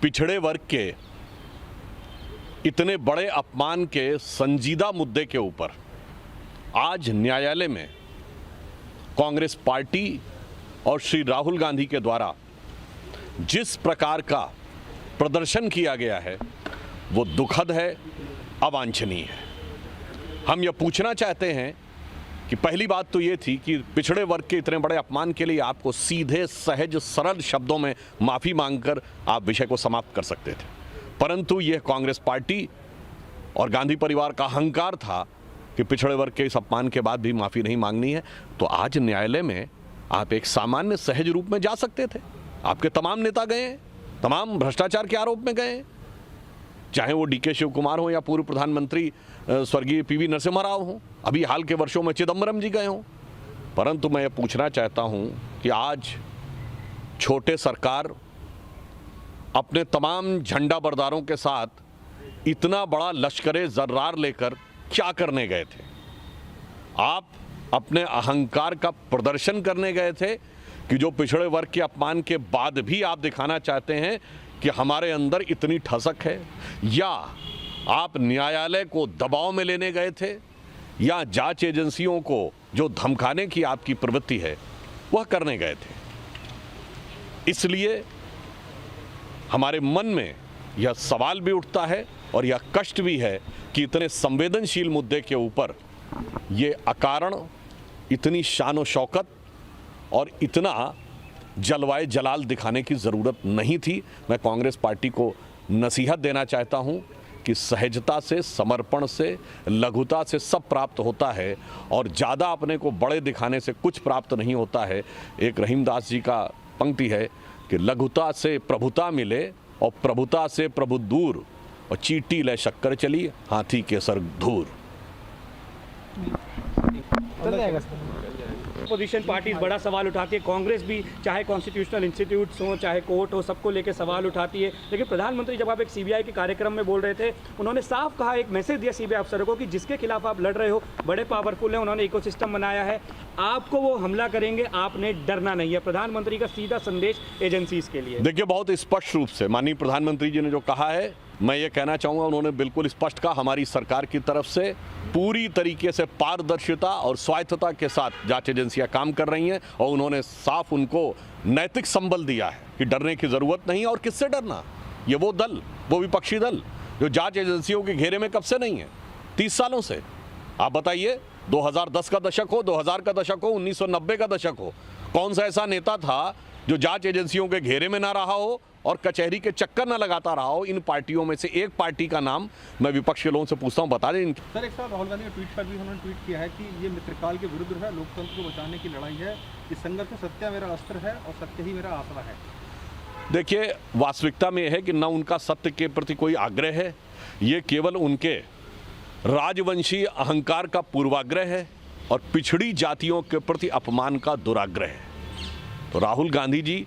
पिछड़े वर्ग के इतने बड़े अपमान के संजीदा मुद्दे के ऊपर आज न्यायालय में कांग्रेस पार्टी और श्री राहुल गांधी के द्वारा जिस प्रकार का प्रदर्शन किया गया है वो दुखद है, अवांछनीय है। हम यह पूछना चाहते हैं कि पहली बात तो ये थी कि पिछड़े वर्ग के इतने बड़े अपमान के लिए आपको सीधे, सहज, सरल शब्दों में माफ़ी मांगकर आप विषय को समाप्त कर सकते थे, परंतु यह कांग्रेस पार्टी और गांधी परिवार का अहंकार था कि पिछड़े वर्ग के इस अपमान के बाद भी माफ़ी नहीं मांगनी है। तो आज न्यायालय में आप एक सामान्य सहज रूप में जा सकते थे। आपके तमाम नेता गए हैं, तमाम भ्रष्टाचार के आरोप में गए हैं, चाहे वो डीके शिव कुमार हो या पूर्व प्रधानमंत्री स्वर्गीय पीवी नरसिम्हा राव हो, अभी हाल के वर्षों में चिदम्बरम जी गए हों। परंतु मैं ये पूछना चाहता हूं कि आज छोटे सरकार अपने तमाम झंडा बरदारों के साथ इतना बड़ा लश्करे जर्रार लेकर क्या करने गए थे? आप अपने अहंकार का प्रदर्शन करने गए थे कि जो पिछड़े वर्ग के अपमान के बाद भी आप दिखाना चाहते हैं कि हमारे अंदर इतनी ठसक है, या आप न्यायालय को दबाव में लेने गए थे, या जांच एजेंसियों को जो धमकाने की आपकी प्रवृत्ति है वह करने गए थे? इसलिए हमारे मन में यह सवाल भी उठता है और यह कष्ट भी है कि इतने संवेदनशील मुद्दे के ऊपर ये अकारण इतनी शान और शौकत और इतना जलवाए जलाल दिखाने की ज़रूरत नहीं थी। मैं कांग्रेस पार्टी को नसीहत देना चाहता हूं कि सहजता से, समर्पण से, लघुता से सब प्राप्त होता है और ज़्यादा अपने को बड़े दिखाने से कुछ प्राप्त नहीं होता है। एक रहीमदास जी का पंक्ति है कि लघुता से प्रभुता मिले और प्रभुता से प्रभु दूर, और चींटी ले शक्कर चली हाथी के सर धूर। अपोजिशन पार्टीज बड़ा सवाल उठाती है, कांग्रेस भी, चाहे कॉन्स्टिट्यूशनल इंस्टीट्यूट्स हो, चाहे कोर्ट हो, सबको लेकर सवाल उठाती है। लेकिन प्रधानमंत्री जब आप एक सीबीआई के कार्यक्रम में बोल रहे थे, उन्होंने साफ कहा, एक मैसेज दिया सीबीआई अफसरों को कि जिसके खिलाफ आप लड़ रहे हो बड़े पावरफुल हैं, उन्होंने इकोसिस्टम बनाया है, आपको वो हमला करेंगे, आपने डरना नहीं है। प्रधानमंत्री का सीधा संदेश एजेंसीज के लिए। देखिए, बहुत स्पष्ट रूप से माननीय प्रधानमंत्री जी ने जो कहा है, मैं ये कहना चाहूँगा, उन्होंने बिल्कुल स्पष्ट कहा, हमारी सरकार की तरफ से पूरी तरीके से पारदर्शिता और स्वायत्तता के साथ जांच एजेंसियां काम कर रही हैं और उन्होंने साफ उनको नैतिक संबल दिया है कि डरने की ज़रूरत नहीं है। और किससे डरना? ये वो दल, वो विपक्षी दल जो जांच एजेंसियों के घेरे में कब से नहीं है, 30 सालों से। आप बताइए, 2010 का दशक हो, 2000 का दशक हो, 1990 का दशक हो, कौन सा ऐसा नेता था जो जांच एजेंसियों के घेरे में ना रहा हो और कचहरी के चक्कर न लगाता रहा हो? इन पार्टियों में से एक पार्टी का नाम मैं विपक्ष के लोगों से पूछता हूं, बता दें। सर, एक साथ राहुल गांधी के ट्वीट पर भी उन्होंने ट्वीट किया है कि ये मित्रकाल के विरुद्ध है, लोकतंत्र को बचाने की लड़ाई है, इस संघर्ष में सत्य मेरा अस्त्र है और सत्य ही मेरा आसरा है। देखिए, वास्तविकता में यह है कि न उनका सत्य के प्रति कोई आग्रह है, ये केवल उनके राजवंशी अहंकार का पूर्वाग्रह है और पिछड़ी जातियों के प्रति अपमान का दुराग्रह है। तो राहुल गांधी जी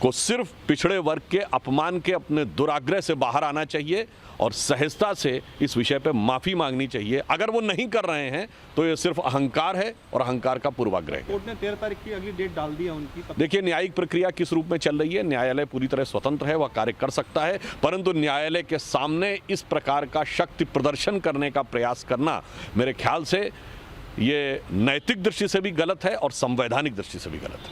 को सिर्फ पिछड़े वर्ग के अपमान के अपने दुराग्रह से बाहर आना चाहिए और सहजता से इस विषय पे माफ़ी मांगनी चाहिए। अगर वो नहीं कर रहे हैं तो ये सिर्फ अहंकार है और अहंकार का पूर्वाग्रह है। कोर्ट ने 13 तारीख की अगली डेट डाल दी है उनकी। देखिए, न्यायिक प्रक्रिया किस रूप में चल रही है, न्यायालय पूरी तरह स्वतंत्र है, वह कार्य कर सकता है, परंतु न्यायालय के सामने इस प्रकार का शक्ति प्रदर्शन करने का प्रयास करना मेरे ख्याल से ये नैतिक दृष्टि से भी गलत है और संवैधानिक दृष्टि से भी गलत है।